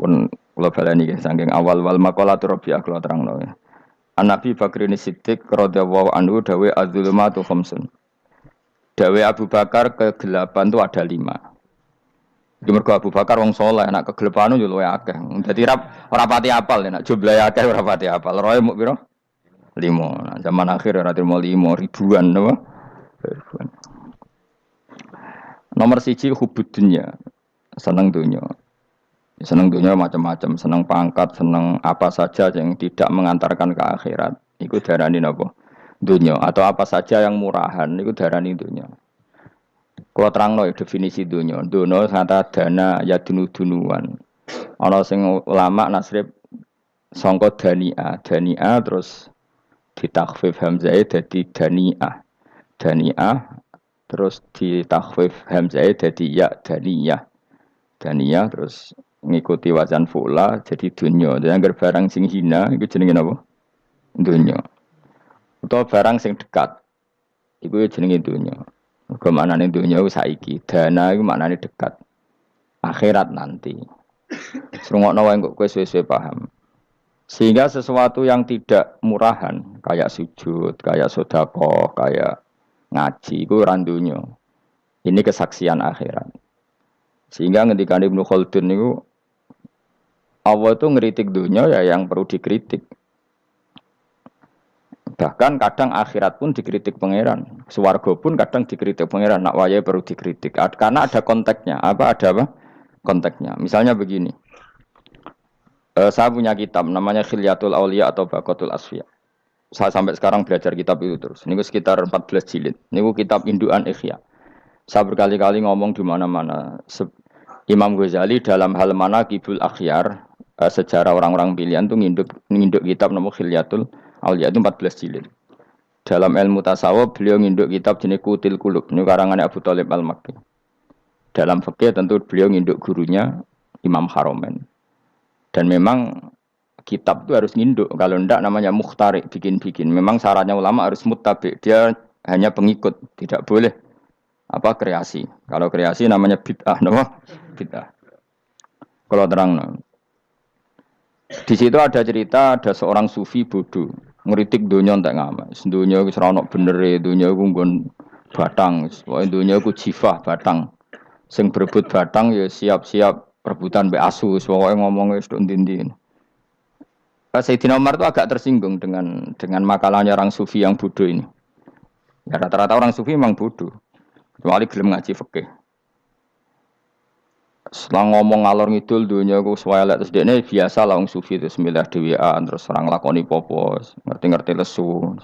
Pun kula baleni nggih saking awal wal maqalatur rabi'ah kula terangno ya. An-Nabi Bakrin Siddiq radhiyallahu anhu dawe az-zulumatu khamsun. Dawe Abu Bakar kegelapan itu ada 5. Iki mergo Abu Bakar wong saleh, nek kegelapan yo luwih akeh. Dadi ora pati apal nek jumlahe akeh ora pati apal. Roe muk pira? 5. Nah, zaman akhir ora trimo 5 ribuan napa? Ribuan. Nomor 1 hubud dunya. Seneng dunya. Seneng dunia macam-macam, seneng pangkat, seneng apa saja yang tidak mengantarkan ke akhirat. Iku darani napa? Dunia atau apa saja yang murahan iku darani dunia. Kalau terangno definisi dunia. Dunia kata dana ya dunuan. Ana sing ulama nasrib sangka dania, dania terus ditakhfif hamzah dadi daniah. Daniah terus ditakhfif hamzah dadi ya daniyah. Daniyah terus ngikuti wazan fula jadi dunya. Dan barang sing hina itu jenenge apa? Dunya. Utawa barang sing dekat iku jenenge dunya. Mergo maknane dunya iku saiki, dana iku maknane dekat. Akhirat nanti. Srungokno wae kok kowe suwe-suwe paham. Sehingga sesuatu yang tidak murahan kayak sujud, kayak sedekah, kayak ngaji iku ora dunya. Ini kesaksian akhirat. Sehingga ketika Ibnu Khaldun niku Allah itu ngeritik dunia ya yang perlu dikritik. Bahkan kadang akhirat pun dikritik pangeran. Swarga pun kadang dikritik pangeran. Nak waya perlu dikritik. Karena ada konteksnya. Ada apa? Konteksnya. Misalnya begini. Saya punya kitab namanya Khilyatul Auliya atau Baqatul Asfiya. Saya sampai sekarang belajar kitab itu terus. Ini sekitar 14 jilid. Ini kitab Induan Ikhya. Saya berkali-kali ngomong di mana-mana. Imam Ghazali dalam hal mana Kibul Akhyar, sejarah orang-orang pilihan itu nginduk kitab nama Khilyatul Auliya itu 14 jilid. Dalam ilmu tasawuf beliau nginduk kitab jenis Qutil Qulub, ini karangan Abu Thalib Al-Makki. Dalam fikih tentu beliau nginduk gurunya Imam Haromen. Dan memang kitab itu harus nginduk, kalau tidak namanya mukhtarik, bikin-bikin. Memang syaratnya ulama harus muttabi, dia hanya pengikut, tidak boleh kreasi. Kalau kreasi namanya bid'ah, bid'ah. Kalau terang, di situ ada cerita ada seorang sufi bodoh ngeritik dunia entek ngamak. Dunia wis ora ono benere, dunia ku nggon batang, pokoke dunia ku jifah batang. Sing berebut batang ya siap-siap rebutan mbek asu, pokoke ngomong wis tok ndi-ndi. Sayyidina Umar itu agak tersinggung dengan makalahnya orang sufi yang bodoh ini. Ya rata-rata orang sufi memang bodoh. Kecuali gelem ngaji fikih. Setelah ngomong ngalor ngidul dunia ku swelek terus dekne biasa lah wong sufi itu semilah dhewean terus orang lakoni popo, ngerti-ngerti lesu,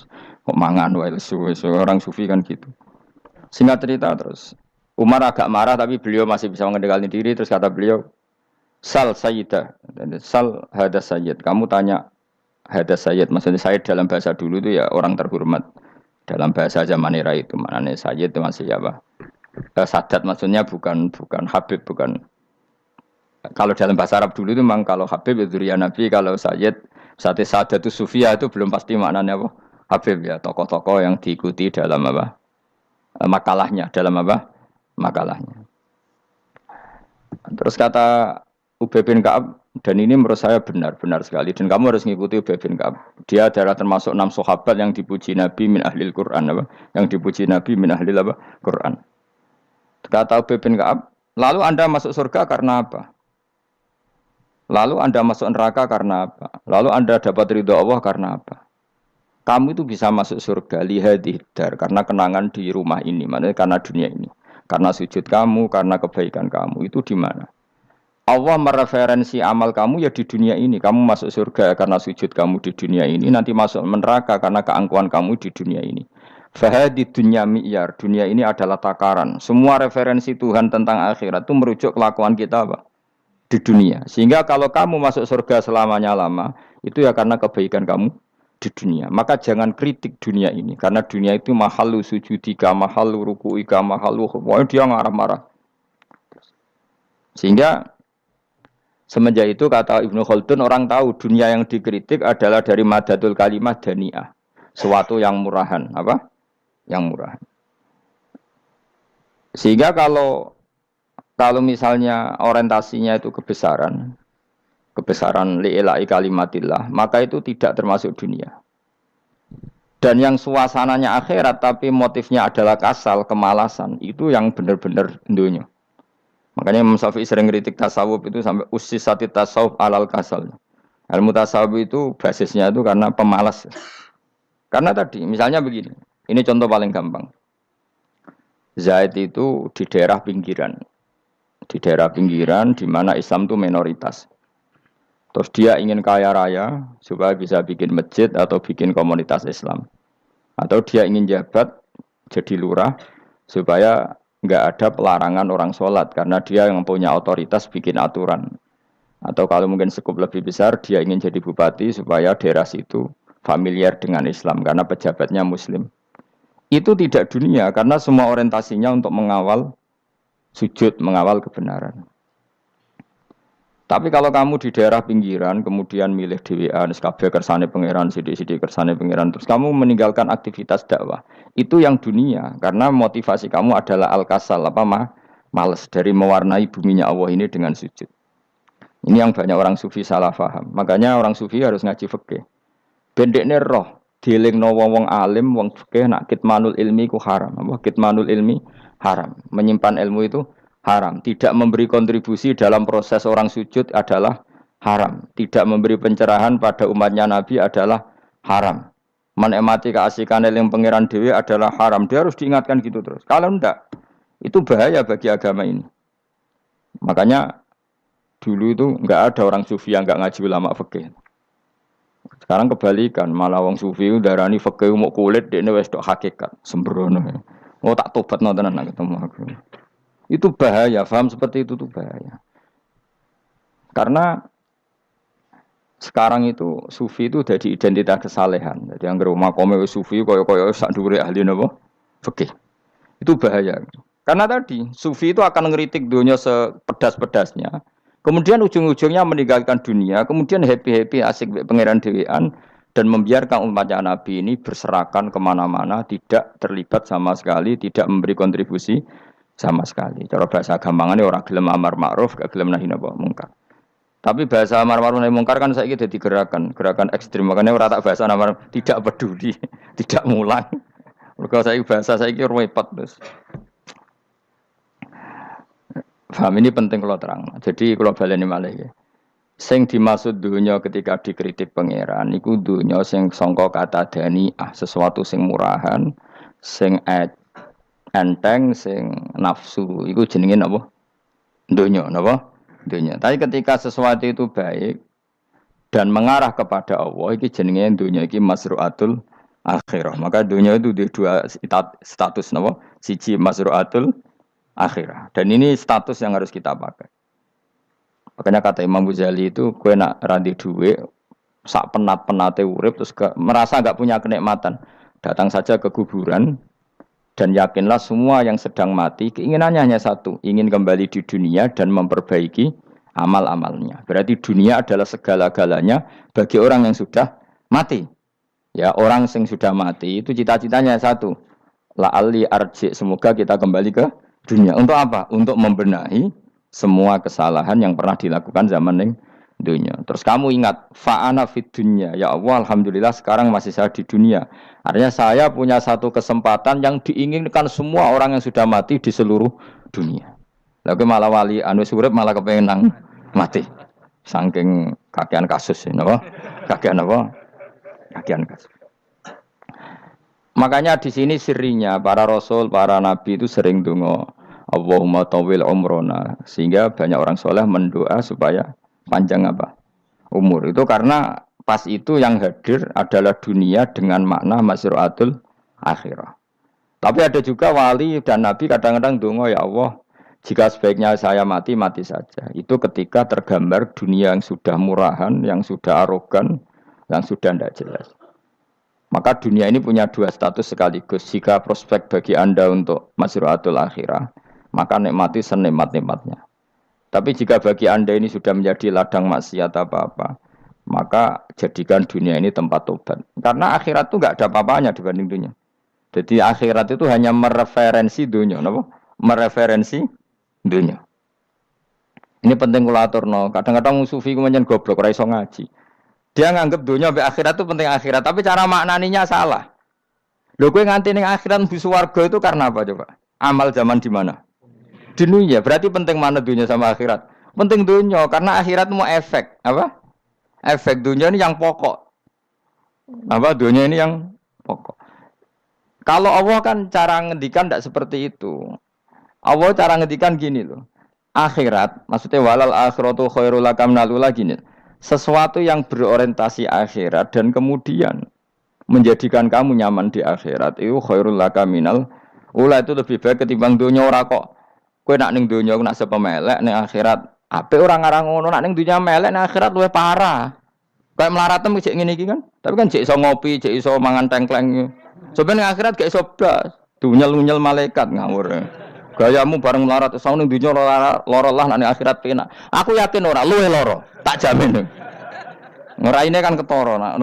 kok mangan wae lesu, orang sufi kan gitu. Singkat cerita terus Umar agak marah tapi beliau masih bisa mengendalikan diri terus kata beliau, "Sal sayyidah." Sal hada sayyid. Kamu tanya hada sayyid, maksudnya sayyid dalam bahasa dulu itu ya orang terhormat. Dalam bahasa zaman era itu maknanya sayyid itu masih apa? Sadat maksudnya bukan Habib, bukan. Kalau dalam bahasa Arab dulu itu memang kalau Habib itu ya Nabi, kalau Sayyid Sadat itu Sufia itu belum pasti maknanya apa? Habib ya, tokoh-tokoh yang diikuti dalam apa? Makalahnya, dalam apa? Makalahnya. Terus kata Ubay bin Ka'ab, dan ini menurut saya benar sekali, dan kamu harus mengikuti Ubay bin Ka'ab. Dia adalah termasuk 6 sahabat yang dipuji Nabi min ahlil Quran, apa? Yang dipuji Nabi min ahlil apa? Quran. Kata Ubay bin Ka'ab, lalu Anda masuk surga karena apa? Lalu Anda masuk neraka karena apa? Lalu Anda dapat ridho Allah karena apa? Kamu itu bisa masuk surga lihadidar karena kenangan di rumah ini, maksudnya karena dunia ini. Karena sujud kamu, karena kebaikan kamu. Itu di mana? Allah mereferensi amal kamu ya di dunia ini. Kamu masuk surga karena sujud kamu di dunia ini. Nanti masuk neraka karena keangkuhan kamu di dunia ini. Fahadi dunia mi'yar. Dunia ini adalah takaran. Semua referensi Tuhan tentang akhirat itu merujuk kelakuan kita apa? Di dunia. Sehingga kalau kamu masuk surga selamanya lama, itu ya karena kebaikan kamu di dunia. Maka jangan kritik dunia ini. Karena dunia itu mahalu sujudika, mahalu ruku'ika, mahalu pokoknya dia ngarah-marah. Sehingga semenjak itu kata Ibnu Khaldun, orang tahu dunia yang dikritik adalah dari madatul kalimah dani'ah. Suatu yang murahan. Apa? Yang murahan. Sehingga kalau misalnya orientasinya itu kebesaran, kebesaran li'ilai kalimatillah, maka itu tidak termasuk dunia. Dan yang suasananya akhirat tapi motifnya adalah kasal, kemalasan, itu yang benar-benar dunia. Makanya Imam Syafi'i sering kritik tasawuf itu sampai usisati tasawuf alal kasal. Ilmu tasawuf itu basisnya itu karena pemalas. Karena tadi, misalnya begini, ini contoh paling gampang. Zaid itu di daerah pinggiran. Di daerah pinggiran di mana Islam itu minoritas. Terus dia ingin kaya raya supaya bisa bikin masjid atau bikin komunitas Islam. Atau dia ingin jabat jadi lurah supaya nggak ada pelarangan orang sholat karena dia yang punya otoritas bikin aturan. Atau kalau mungkin skup lebih besar dia ingin jadi bupati supaya daerah situ familiar dengan Islam karena pejabatnya Muslim. Itu tidak dunia karena semua orientasinya untuk mengawal sujud, mengawal kebenaran. Tapi kalau kamu di daerah pinggiran, kemudian milih DWA, kabeh kersane pangeran, sidik-sidik kersane pangeran, terus kamu meninggalkan aktivitas dakwah, itu yang dunia, karena motivasi kamu adalah al-kasal, males dari mewarnai buminya Allah ini dengan sujud. Ini yang banyak orang sufi salah paham. Makanya orang sufi harus ngaji fikih. Bendekne roh, dielingno wong alim, wong fikih nak kitmanul ilmi ku haram. Apa kitmanul ilmi haram. Menyimpan ilmu itu haram. Tidak memberi kontribusi dalam proses orang sujud adalah haram. Tidak memberi pencerahan pada umatnya Nabi adalah haram. Menikmati keasikan eling pangeran dewi adalah haram. Dia harus diingatkan gitu terus. Kalau enggak, itu bahaya bagi agama ini. Makanya dulu itu enggak ada orang sufi yang enggak ngaji ulama fikih. Sekarang kebalikan, malah wong sufi darani fikih mau kulit dekne wis tok hakikat, sembrono. Oh tak tobatno tenan ketemu aku. Itu bahaya, paham seperti itu tuh bahaya. Karena sekarang itu sufi itu jadi identitas kesalehan. Jadi yang rumah kome sufi koyo-koyo sak dhuwure ahli napa? Fikih. Itu bahaya. Karena tadi sufi itu akan ngeritik dunia sepedas-pedasnya. Kemudian ujung-ujungnya meninggalkan dunia, kemudian happy-happy asik pangeran dewean dan membiarkan umatnya Nabi ini berserakan kemana-mana, tidak terlibat sama sekali, tidak memberi kontribusi sama sekali. Cara bahasa gampangannya orang gelem amar ma'ruf, gak gelem nahi mungkar. Tapi bahasa amar ma'ruf nahi mungkar kan saiki dadi gerakan ekstrem. Makanya ora tak bahasa amar tidak peduli, tidak mulang. Mergo saiki bahasa saiki repot terus. Paham ini penting kalau terang. Jadi kalau baleni malih ya. Sing dimaksud dunya ketika dikritik pangeran iku dunya sing sangka kata dani'ah, sesuatu sing murahan, sing enteng, sing nafsu. Iku jenenge napa? Dunya, napa? Dunya. Tapi ketika sesuatu itu baik dan mengarah kepada Allah, iki jenenge dunya iki masru'atul akhirah. Maka dunya itu di dua status napa? Siji masru'atul akhirah. Dan ini status yang harus kita pakai. Makanya kata Imam Ghazali itu, gue nak randi duit, sak penat-penate urip, terus merasa gak punya kenikmatan. Datang saja ke kuburan, dan yakinlah semua yang sedang mati, keinginannya hanya satu, ingin kembali di dunia dan memperbaiki amal-amalnya. Berarti dunia adalah segala-galanya bagi orang yang sudah mati. Ya, orang yang sudah mati itu cita-citanya satu. La'alli arji, semoga kita kembali ke dunia. Untuk apa? Untuk membenahi semua kesalahan yang pernah dilakukan zaman ning dunia. Terus kamu ingat, fa'ana fid dunya. Ya Allah, alhamdulillah sekarang masih saya di dunia. Artinya saya punya satu kesempatan yang diinginkan semua orang yang sudah mati di seluruh dunia. Lalu malah wali anu urip malah kepengen nang mati. Saking kakean kasus napa? Kakean apa? Kakean kasus. Makanya di sini sirinya para rasul, para nabi itu sering donga Allahumma tawil umrona, sehingga banyak orang soleh mendoa supaya panjang apa? Umur. Itu karena pas itu yang hadir adalah dunia dengan makna masru'atul akhirah. Tapi ada juga wali dan nabi kadang-kadang donga, ya Allah, jika sebaiknya saya mati, mati saja. Itu ketika tergambar dunia yang sudah murahan, yang sudah arogan, yang sudah tidak jelas. Maka dunia ini punya dua status sekaligus. Jika prospek bagi Anda untuk masru'atul akhirah, maka nikmati senikmat-nikmatnya. Tapi jika bagi Anda ini sudah menjadi ladang maksiat apa-apa, maka jadikan dunia ini tempat tobat. Karena akhirat itu enggak ada apa-apanya dibanding dunia. Jadi akhirat itu hanya mereferensi dunia, apa? Mereferensi dunia. Ini penting kula aturno. Kadang-kadang sufi ku menyen goblok ora iso ngaji. Dia nganggep dunia sampai akhirat itu penting akhirat, tapi cara maknaninya salah. Lho kowe nganti ning akhirat mlebu swarga itu karena apa coba? Amal zaman di mana? Di dunia. Berarti penting mana dunia sama akhirat? Penting dunia karena akhirat mau efek, apa? Efek dunia ini yang pokok. Apa dunia ini yang pokok. Kalau Allah kan cara ngendikan tidak seperti itu. Allah cara ngendikan gini loh. Akhirat, maksudnya walal akhiratu khairul laka minal ula gini. Sesuatu yang berorientasi akhirat dan kemudian menjadikan kamu nyaman di akhirat itu khairul laka minal ula, itu lebih baik ketimbang dunia. Ora kok kowe nak ning dunia nak sepemelek ning akhirat apik ora ngarang ngono, nak ning dunia melek ning akhirat luwih parah. Kayak melaratem cek ngene iki kan. Tapi kan cek iso ngopi, cek iso mangan tengkleng. Sampeyan ning akhirat gak iso blas. Dunyel-unyel malaikat ngawur. Gayamu bareng melarat ning dunia lara lah ning akhirat penak. Aku yakin ora luwih lara, tak jamin. Ngeraine kan ketara nak.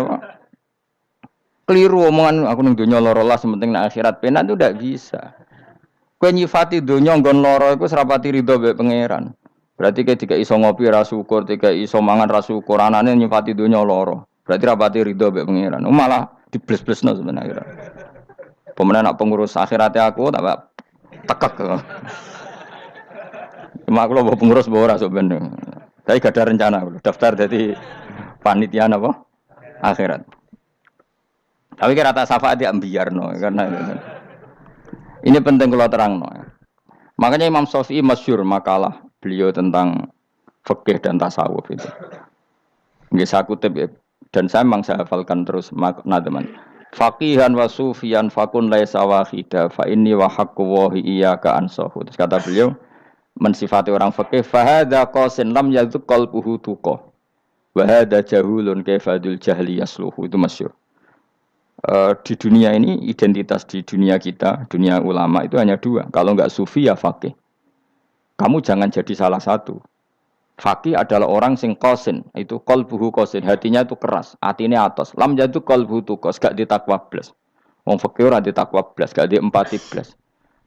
Keliru omongan aku ning dunia lara lah sementing ning akhirat penak itu ndak bisa. Kowe nyifati dunia nggon lara iku serapati ridho mbek pangeran. Berarti kayak tiga iso ngopi ra syukur, tiga iso mangan ra syukur, anane nyifati dunia lara. Berarti rapati ridho mbek pangeran. Malah dibles-blesno sebenarnya. Pemenang nak pengurus akhiratnya aku tak tekek. Cuma aku loh pengurus ora sebenarnya. Tapi gak ada rencana daftar jadi panitia apa? Akhirat. Tapi kira tak syafaat ya ambiarno karena ini penting kalau terangno. Makanya Imam Syafi'i masyhur makalah beliau tentang fikih dan tasawuf itu. Nggih saya kutip ya. Dan saya memang saya hafalkan terus makna teman. Faqihan wa sufiyan fakun laisa wahida fa inni wa haqqu wa iyyaka ansahu. Terus kata beliau mensifati orang fikih fa hadza qasin lam yadhuk qalbuhu tuqa. Wa hadza jahulun kaifadul jahli yasluhu. Itu masyhur. Di dunia ini identitas di dunia kita, dunia ulama itu hanya dua. Kalau enggak sufi ya faqih. Kamu jangan jadi salah satu. Faqih adalah orang sing qasin, itu qalbuhu qasin, hatinya itu keras, atine atos. Lam jadu qalbuhu tuqas, gak ditakwa blas. Wong faqih ora ditakwa blas, gak di empati blas.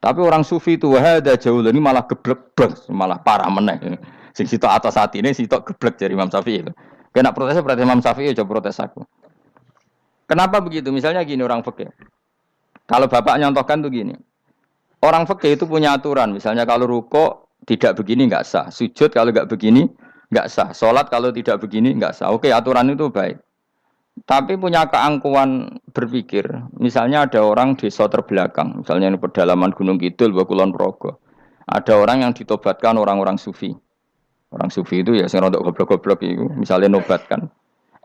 Tapi orang sufi itu hada jauh ini malah geblek blas, malah parah meneh. Sing sitok atas atine sitok geblek dari Imam Syafi'i itu. Kena protes berarti Imam Syafi'i coba protes aku. Kenapa begitu? Misalnya gini orang faqih. Kalau bapak nyontohkan tuh gini. Orang faqih itu punya aturan, misalnya kalau ruko tidak begini enggak sah, sujud kalau enggak begini enggak sah, sholat kalau tidak begini enggak sah. Oke, aturan itu baik. Tapi punya keangkuhan berpikir. Misalnya ada orang desa terbelakang, misalnya di pedalaman Gunung Kidul, Kulon Progo. Ada orang yang ditobatkan orang-orang sufi. Orang sufi itu ya sing rodok goblok-goblok itu, misalnya nobatkan.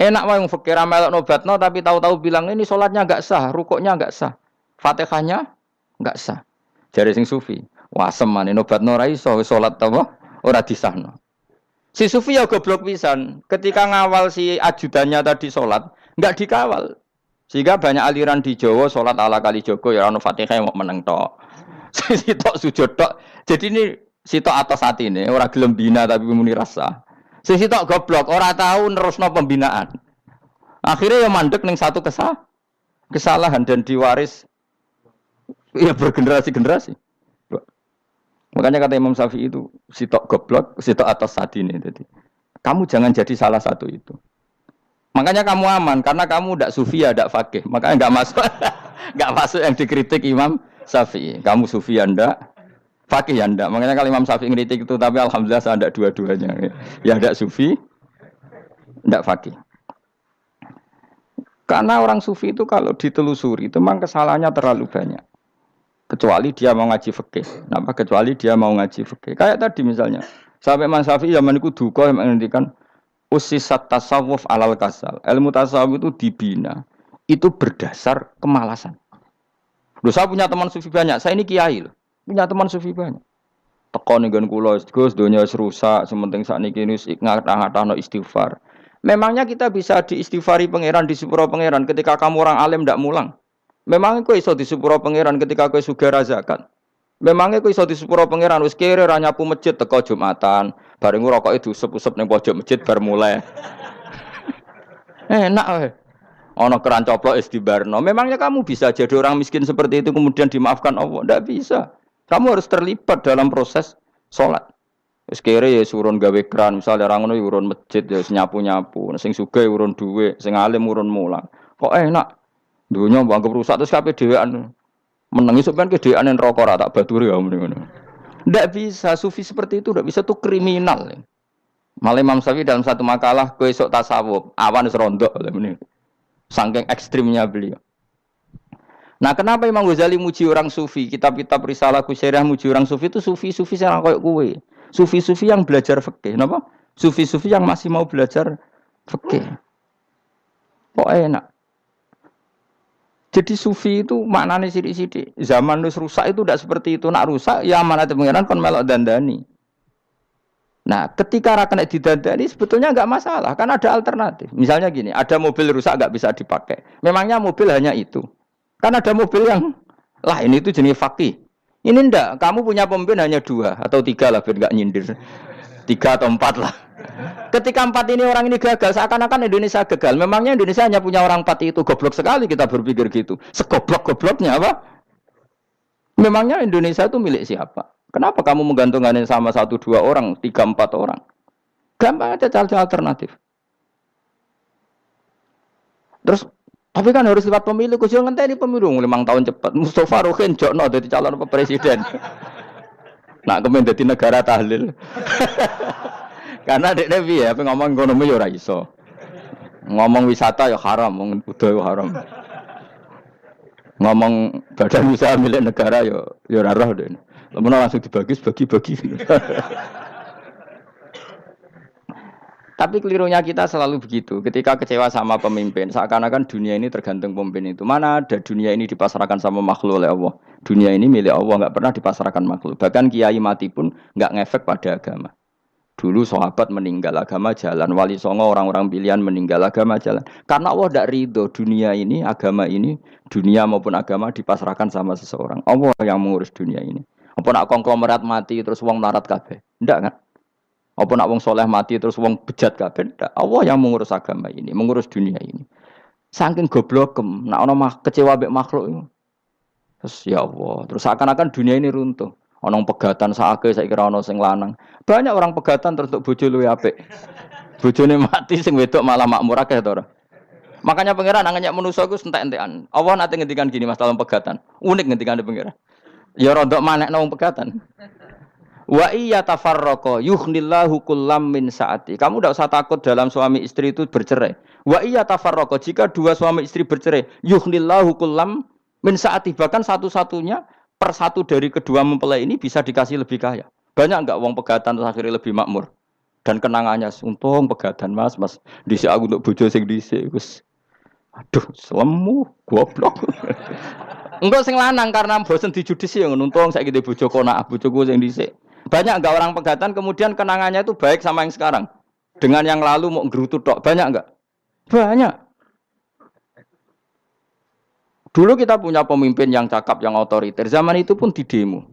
Enak wae wong fikir melok nobatno tapi tahu-tahu bilang ini sholatnya enggak sah, rukuknya enggak sah, Fatihahnya enggak sah. Jare sing sufi. Wah semane nobatno ora iso salat apa ora disahno. Si sufi ya goblok pisan. Ketika ngawal si ajudannya tadi salat, enggak dikawal. Sehingga banyak aliran di Jawa salat ala Kalijogo ya ono Fatihah mau meneng tok. Sitok sujud tok. Jadi ini sitok atas atine ora gelem bina tapi muni rasa. Sitok goblok ora tahu nerusno pembinaan. Akhirnya ya mandek ning satu kesalahan dan diwaris ya bergenerasi-generasi. Makanya kata Imam Syafi'i itu sitok goblok, sitok atas sadine. Jadi kamu jangan jadi salah satu itu. Makanya kamu aman karena kamu tidak sufi ya, tidak fakih. Makanya enggak masuk, enggak masuk yang dikritik Imam Syafi'i. Kamu sufi ya ndak, fakih ya ndak. Makanya kalau Imam Syafi'i ngeritik itu, tapi alhamdulillah saya ndak dua-duanya. Ya ndak sufi, ndak fakih. Karena orang sufi itu kalau ditelusuri itu memang kesalahannya terlalu banyak. Kecuali dia mau ngaji fikih. Kenapa? Kecuali dia mau ngaji fikih. Kayak tadi misalnya, sampai Imam Syafi'i zaman itu duka yang menghentikan usisat tasawuf alal kasal. Ilmu tasawuf itu dibina. Itu berdasar kemalasan. Loh, saya punya teman sufi banyak. Saya ini kiai loh. Punya teman sufi banyak. Tekon nggon kula, Gus, donya wis rusak, sementing sakniki wis ngatah-ngatahno istighfar. Memangnya kita bisa diistighfari pangeran, disepuro pangeran ketika kamu orang alim ndak mulang? Memangnya kowe iso disepuro pangeran ketika kowe sugih zakat? Memangnya kowe iso disepuro pangeran wis kere ra nyapu masjid teko Jumatan, bareng rokoke diusep-usep ning pojok masjid bar mulai. Enak wae. Ana keran coplok wis dibarno. Memangnya kamu bisa jadi orang miskin seperti itu kemudian dimaafkan Allah? Ndak bisa. Kamu harus terlibat dalam proses sholat. Wis kere ya urun gawe kran, misale ra ngono ya urun masjid ya nyapu-nyapu, sing sugih urun dhuwit, sing alim urun mulang. Kok enak. Dunya mbok anggap rusak terus kabeh dhewean. Meneng iso ben kedhewean neraka ra tak baturi ya muni ngono. Ndak bisa, sufi seperti itu ndak bisa tuh kriminal. Malah Imam Syafi'i dalam satu makalah kowe esuk tasawuf, awan wis rondok lha muni. Saking ekstrimnya beliau. Nah, kenapa Imam Ghazali muji orang sufi? Kitab-kitab Risalah Kusyirah muji orang sufi itu sufi-sufi yang koyo kowe. Sufi-sufi yang belajar fikih, napa? Sufi-sufi yang masih mau belajar fikih. Kok enak? Jadi sufi itu maknanya sidik-sidik. Zaman wis rusak itu tidak seperti itu. Nak rusak ya amanat pengiran kon melok dandani. Nah, ketika ra kena didandani sebetulnya enggak masalah, kan ada alternatif. Misalnya gini, ada mobil rusak enggak bisa dipakai. Memangnya mobil hanya itu. Kan ada mobil yang lah ini itu jenis fakih. Ini ndak, kamu punya pemimpin hanya 2 atau 3 lah biar enggak nyindir. 3 atau 4 lah. Ketika 4 ini orang ini gagal, seakan-akan Indonesia gagal. Memangnya Indonesia hanya punya orang 4 itu, goblok sekali kita berpikir gitu. Segoblok-gobloknya apa? Memangnya Indonesia itu milik siapa? Kenapa kamu menggantungkannya sama 1-2 orang, 3-4 orang? Gampang aja cari alternatif. Terus tapi kan harus lewat pemilu, khusus ngenteni pemilu 5 tahun cepat. Mustafa Rohin jokno jadi calon presiden. Nak kemen dadi negara tahlil. Karena dekne piye apa ngomong ekonomi ya ora iso. Ngomong wisata ya haram, ngomong budaya haram. Ngomong badan usaha milik negara ya ora roh dekne. Lamun langsung dibagi. Tapi kelirunya kita selalu begitu. Ketika kecewa sama pemimpin, seakan-akan dunia ini tergantung pemimpin itu. Mana ada dunia ini dipasarkan sama makhluk oleh Allah. Dunia ini milik Allah, nggak pernah dipasarkan makhluk. Bahkan kiai mati pun nggak ngefek pada agama. Dulu sahabat meninggal agama jalan, wali songo orang-orang pilihan meninggal agama jalan. Karena Allah tidak ridho dunia ini, agama ini, dunia maupun agama dipasarkan sama seseorang. Allah yang mengurus dunia ini. Apa nak konglomerat mati terus wong melarat kabeh? Enggak kan? Apa nak wong soleh mati terus wong bejat kabeh? Enggak. Allah yang mengurus agama ini, mengurus dunia ini. Saking goblokem, nak ono kecewa mbek makhluk itu. Terus ya Allah, terus seakan-akan dunia ini runtuh. Ono pegatan saake saiki ora ono sing lanang. Banyak orang pegatan terus untuk bojo luwe apik. Bojone mati sing wedok malah makmur akeh to ora. Makanya pangeran anggap manusa iku entek-entekan. Allah nate ngendikan gini masalah pegatan. Unik ngendikan pangeran. Ya rondok manekno wong pegatan. Wa iya tafarraqa yughnillahu kullam min saati. Kamu tidak usah takut dalam suami istri itu bercerai. Wa iya tafarraqa jika 2 suami istri bercerai, yughnillahu kullam min saati, bahkan satu-satunya per 1 dari kedua mempelai ini bisa dikasih lebih kaya. Banyak enggak wong pegatan terus akhirnya lebih makmur. Dan kenangannya untung pegatan Mas dhisik aku untuk bojo sing dhisik wis. Aduh, selemu goblok. Enggak sing lanang karena bosen dijudisi yang nuntung saiki bojo konak bojoku sing dhisik. Banyak enggak orang pegatan kemudian kenangannya itu baik sama yang sekarang. Dengan yang lalu mau ngerutu tok. Banyak enggak? Banyak. Dulu kita punya pemimpin yang cakap, yang otoriter. Zaman itu pun di demo.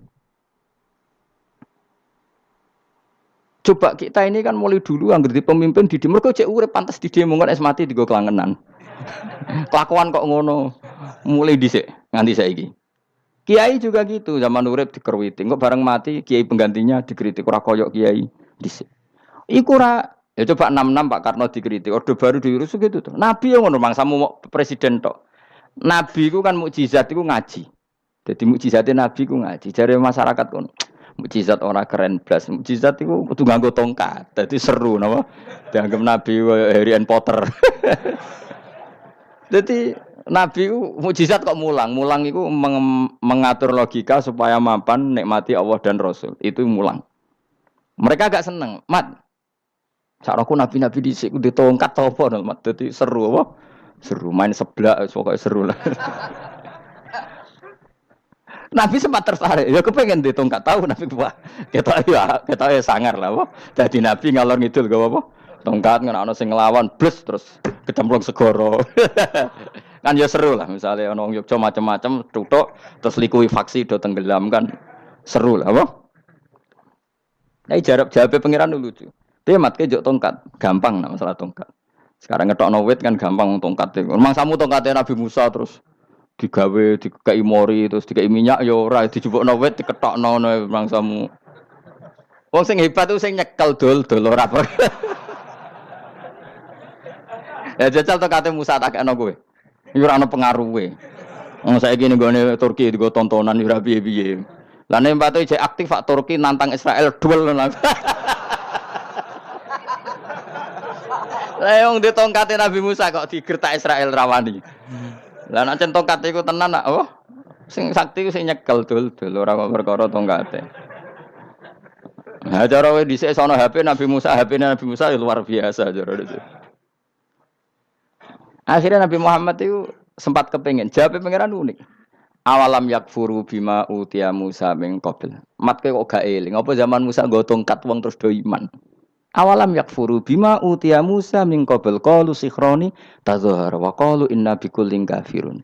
Coba kita ini kan mulai dulu anggere pemimpin di demo kok cek urip pantes di demo kan es mati digo kelangenan. Kelakuan kok ngono. Mulai dhisik nganti saiki. Kiai juga gitu, zaman urip dikerwiti, kok bareng mati kiai penggantinya dikritik ora koyok kiai dhisik. Iku ora ya coba 66 Pak Karno dikritik, orde baru diurus gitu tuh. Nabi yang ngono mangsamu presiden tok. Nabi ku kan mukjizat iku ngaji. Dadi mukjizatnya Nabi ku ngaji. Jare masyarakat kono. Mukjizat ora keren blas. Mukjizat iku kudu nganggo tongkat. Dadi seru napa? Dianggap Nabi Harry Potter. Jadi Nabi itu mukjizat kok mulang. Mulang itu mengatur logika supaya mapan nikmati Allah dan Rasul. Itu mulang. Mereka agak seneng. Mat, sakroku nabi-nabi dhisik ku ditongkat to apa, Mat. Dadi seru apa? Seru main seblak pokoke seru lah. Nabi sempat tertarik. Ya kepengen ditongkat tahu Nabi Wah. Ketok ya sangar lah apa. Dadi Nabi ngalor ngidul gak apa. Tongkat ana sing nglawan blus terus kecemplung segara. Kan ya seru lah misalnya ana wong Yogya macam-macam tutuk terus likui faksi do tenggelam kan seru lah apa. Nah jawab pangeran lucu. Dia mat ke jok tongkat gampang nah masalah tongkat. Sekarang ngetokno wit kan gampang tongkat. Memang samu tongkatnya Nabi Musa terus digawe dikei mori terus dikei minyak ya ora dijupukno wit diketokno memang samu. Wong sing hebat itu sing nyekel dol ora apa. Ya jajal to kate Musa tak kena kowe. Iku ora ono pengaruhe. Wong saiki ning gone Turki digo tontonan ora piye-piye. Lah nek mbate jek aktif Pak Turki nantang Israel duel. Lah wong di tongkate Nabi Musa kok digertak Israel rawani. Lah nek tongkat iku tenan nak oh sing sakti ku sing nyekel dul ora kok perkara tongkate. Nah cara wae dhisik sono HP Nabi Musa, HP-ne Nabi Musa ya luar biasa cara itu. Akhirnya Nabi Muhammad itu sempat kepengin jawab pangeran unik. Awalam yakfuru bima utiya Musa min qabl. Mat kok gak eling apa zaman Musa nggo tongkat wong terus do iman. Awalam yakfuru bima utiya Musa min qabl qalu sikhroni tazahar wa qalu inna bikullin kafirun.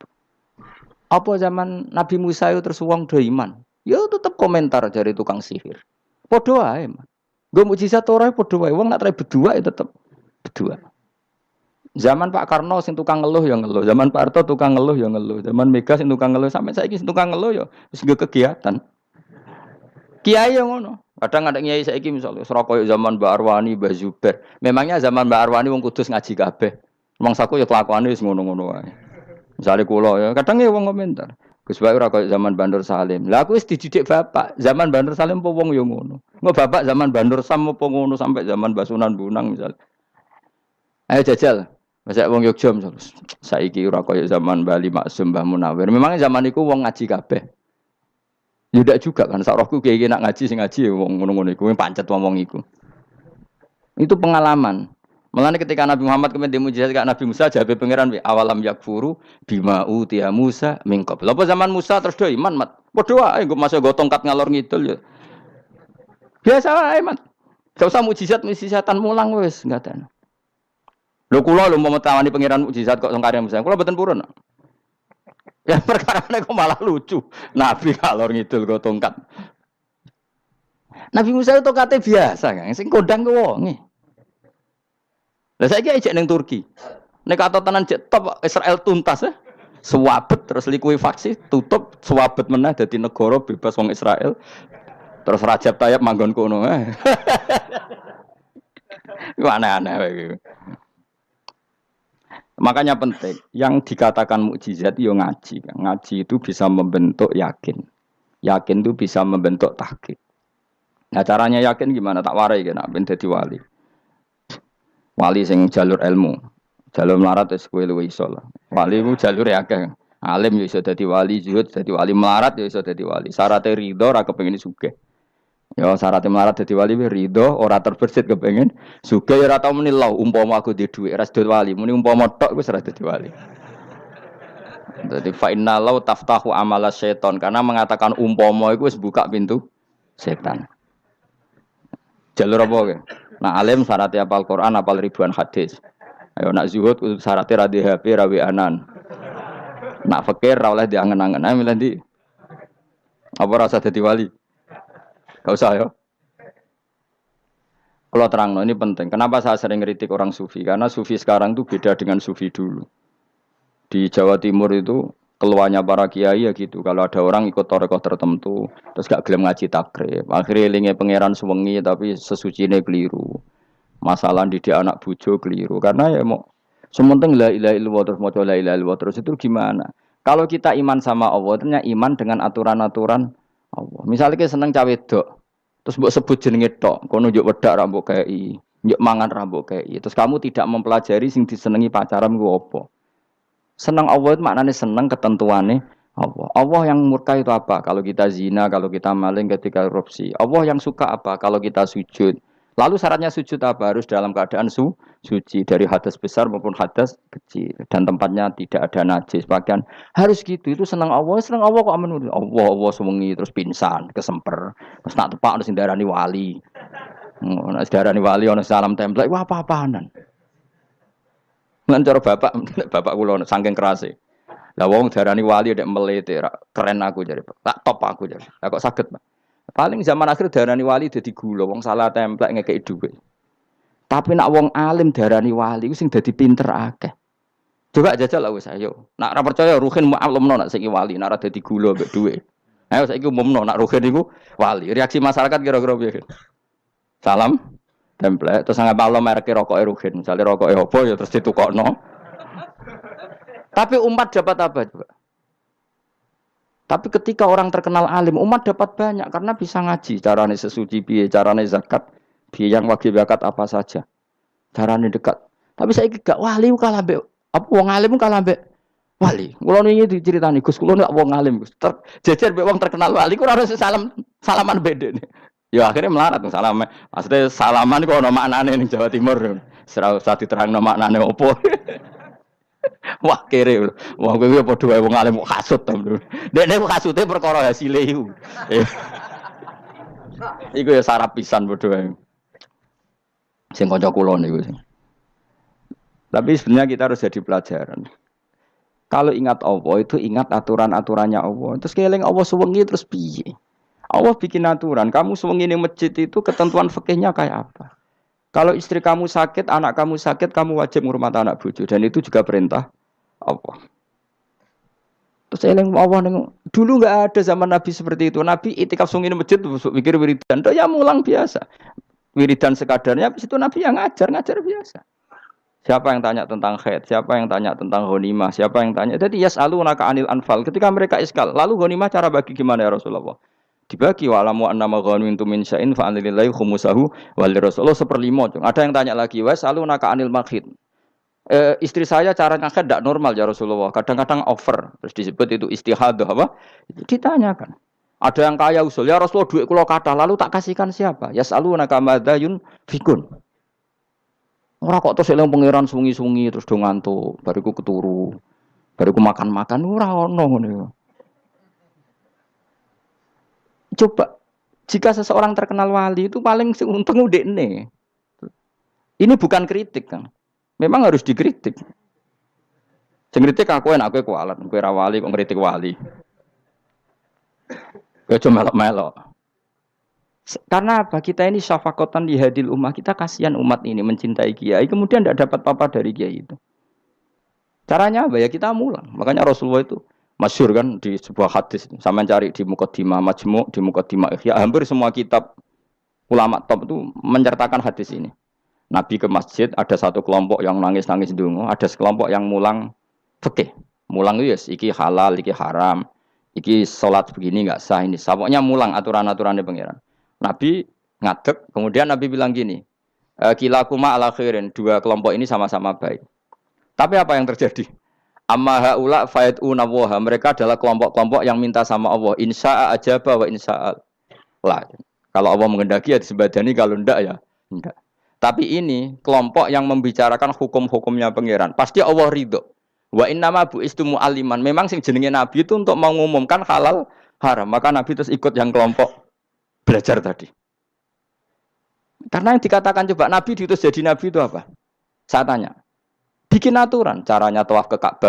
Apa zaman Nabi Musa itu terus wong do iman? Ya tetep komentar dari tukang sihir. Padha wae, Mas. Nggo mukjizat ora padha wae. Wong nak trai berdua ya tetep berdua. Zaman Pak Karno sing tukang ngeluh ya ngeluh, zaman Pak Harto tukang ngeluh ya ngeluh, zaman Mega sing tukang ngeluh sampai saiki sing tukang ngeluh ya wis kegiatan. Kiai yang ngono. Kadang ada kiai saiki misalnya Surabaya zaman Mbak Arwani, Mbak Zubair. Memangnya zaman Mbak Arwani wong Kudus ngaji kabeh. Mangsaku ya kelakuane wis ngono-ngono wae. Misale kula ya, kadang ya wong komentar. Gus Bae ora koyo zaman Bandur Salim. Lah aku wis dididik bapak, zaman Bandur Salim apa wong ya ngono. Engko bapak zaman Bandur Sam apa ngono sampai zaman Basunan Bunang misal. Ayo jajal. Masa wong Yogya misal. Saiki ora koyo zaman Bali Maksum Mbah Munawir. Memangnya zaman iku wong ngaji kabeh. Ya ndak juga kan sak rohku kiye nak ngaji sing ngaji wong ngono-ngono iku pancet wong iku. Itu pengalaman. Mulane ketika Nabi Muhammad kemudian mujizat Nabi Musa jabe pangeran we awalam yakfuru bima utiya Musa min qabl. Apa zaman Musa terus do iman mat. Padha wae nggo masuk go tongkat ngalor ngidul ya. Biasa wae mat. Gak usah mujizat-mujizatan mulang wis ngaten. Lho kula lho mau tawani pangeran mujizat kok sangkare Musa. Kula mboten purun. Ya perkarane kok malah lucu. Nabi ngalor ngidul go tongkat. Nabi Musa itu tongkate biasa kan sing kondang ku wonge. Lah saiki ejek ning Turki. Nek atotanan jek top Israel tuntas ya. Suwabet terus likuifaksi tutup suwabet meneh dadi negara bebas wong Israel. Terus Rajab Tayyip manggon kono. Iku aneh-aneh wae. Makanya penting yang dikatakan mukjizat yo ngaji. Ngaji itu bisa membentuk yakin. Yakin itu bisa membentuk tahqiq. Nah caranya yakin gimana? Tak warai kan ben dadi wali. Wali sing jalur ilmu, jalur melarat wis kowe luwih iso lah. Wali ku jalur akeh. Alim yo iso dadi wali, zuhud dadi wali, melarat yo iso dadi wali. Syaratnya ridho ora kepengin sugih. Ya syaratnya melarat dadi wali ridho ora terbersit kepengin sugih ya ora tau muni lho umpama aku di dhuwit ora dadi wali, muni umpama tok wis ora dadi wali. Dadi fa inna law taftahu amala syaiton karena mengatakan umpama iku wis buka pintu setan. Jalur apa ke? Nah alim syaratnya hafal Quran, hafal ribuan hadis. Ayo nak zuhud syaratnya radhi HP, rawi anan. Nak fakir ra oleh diangen-angen. Ayo milih ndi? Apa rasa dadi wali? Gak usah ya. Kalau terang, ini penting. Kenapa saya sering kritik orang sufi? Karena sufi sekarang itu beda dengan sufi dulu. Di Jawa Timur itu keluarnya para kiai ya gitu. Kalau ada orang ikut torekoh tertentu, terus gak gelem ngaji takrib. Akhirnya elinge pangeran suwengi tapi sesucine keliru. Masalah didik anak bojo keliru. Karena ya mau sementing la ilaha illallah terus maca la ilaha illallah terus itu gimana? Kalau kita iman sama Allah, ternyata iman dengan aturan-aturan Allah. Misalnya kita seneng cawe wedok, terus mbok sebut jenenge tok, kono njuk wedak ra mbok kei, njuk mangan ra mbok kei. Terus kamu tidak mempelajari sing disenengi pacaran ku apa? Senang Allah itu maknanya senang ketentuannya Allah. Allah yang murka itu apa? Kalau kita zina, kalau kita maling, ketika korupsi. Allah yang suka apa? Kalau kita sujud. Lalu syaratnya sujud apa? Harus dalam keadaan suci dari hadas besar maupun hadas kecil dan tempatnya tidak ada najis. Bahkan harus gitu. Itu senang Allah kok menurut Allah sewengi terus pingsan, kesemper. Terus nak tepak harus darani wali. Harus darani wali ono salam template. Wah apa-apaanan. Lan cara bapak kula saking kerase. Lah wong darani wali ndek melete keren aku jare. Tak top aku jare. Lah kok saged, Pak. Paling zaman akhir darani wali dadi gula, wong salah templek ngekeki dhuwit. Tapi nak wong alim darani wali ku sing dadi pinter akeh. Coba jajal lah wis ayo. Nak ora percaya ruhin mu'allimno nak saiki wali, nak ora dadi gula mbek dhuwit. Ayo saiki umumno nak ruhin iku wali. Reaksi masyarakat kira-kira piye? Salam template terus nggak malam merek rokok Ruhin, misalnya rokok apa ya terus ditukokno. Tapi umat dapat apa juga? Tapi ketika orang terkenal alim, umat dapat banyak karena bisa ngaji. Carane sesuci piye, carane zakat, piye yang wajib zakat apa saja. Carane dekat. Tapi saya gak wali kalah mbek apa wong alim kalah mbek wali. Kula niki diceritani Gus, kula nek wong alim Gus. Jejer mbek wong terkenal wali ku ora salaman beda nih. Ya akhirnya melarat salam. Maksudnya salaman kok ono maknane ning Jawa Timur. Ora usah diterangno maknane opo. Wah kere, wah kowe padha wae wong alim kok kasut to. Dekne kok kasute perkara hasile iku. Iku ya sarap pisan padha wae. Sing kanca kula niku sing. Tapi sebenarnya kita harus jadi pelajaran. Kalau ingat Allah itu ingat aturan-aturannya Allah. Terus keling Allah suwengi terus piye? Allah bikin aturan. Kamu suwengi ning masjid itu ketentuan fikihnya kayak apa? Kalau istri kamu sakit, anak kamu sakit, kamu wajib ngurmat anak bojo dan itu juga perintah Allah. Terus eling Allah dulu nggak ada zaman Nabi seperti itu. Nabi itikaf sungi di masjid pikir wiridan, ya mulang biasa. Wiridan sekadarnya, habis itu Nabi yang ngajar biasa. Siapa yang tanya tentang haid, siapa yang tanya tentang ghanimah, siapa yang tanya. Jadi yas'alunaka anil anfal. Ketika mereka iskal, lalu ghanimah cara bagi gimana ya Rasulullah? Dibagi wa alamu annama ghanimtum min syai'in fa anilillahi khumusahu wal rasulullah 1/5. Ada yang tanya lagi, was'alunaka anil makhid. Istri saya cara ngakad tidak normal ya Rasulullah. Kadang-kadang over. Terus disebut itu istihadah apa? Itu ditanyakan. Ada yang kaya usul, ya Rasulullah duit kula kathah lalu tak kasihkan siapa? Yas'alunaka madza yunfikun. Ora kok terus eling pangeran sungi-sungi terus do ngantuk, bariku keturu. Bariku makan-makan ora ono ngono. Coba jika seseorang terkenal wali itu paling untung udekne. Ini bukan kritik, Kang. Memang harus dikritik. Sing kritik aku enak kowe kualat, kowe ra wali kok ngritik wali. Kowe cuma melok-melok. Karena apa? Kita ini syafaqatan di hadil ummah, kita kasihan umat ini mencintai kiai, kemudian tidak dapat apa-apa dari kiai itu. Caranya apa ya? Kita mulang. Makanya Rasulullah itu masyhur kan di sebuah hadis. Sama cari di Muqaddimah Majmu', di Muqaddimah Ihya, hampir semua kitab ulama top itu menceritakan hadis ini. Nabi ke masjid, ada satu kelompok yang nangis-nangis ndonga, ada sekelompok yang mulang fikih. Mulang itu yes, iki halal, iki haram, iki salat begini enggak sah ini. Pokoknya mulang aturan-aturannya pangeran. Nabi ngadeg, kemudian Nabi bilang gini, kilakuma ala khairin, dua kelompok ini sama-sama baik. Tapi apa yang terjadi? Amma haula fayatuna waha, mereka adalah kelompok-kelompok yang minta sama Allah, insya'a ajaba wa insya'al. Lah, kalau Allah mengendaki ya disebadani, kalau enggak ya enggak. Tapi ini kelompok yang membicarakan hukum-hukumnya pangeran. Pasti Allah ridho. Wa innama bu'istu mu'alliman. Memang sing jenenge Nabi itu untuk mengumumkan halal haram. Maka Nabi terus ikut yang kelompok belajar tadi. Karena yang dikatakan coba Nabi diutus jadi Nabi itu apa? Saya tanya. Bikin aturan. Caranya tawaf ke Ka'bah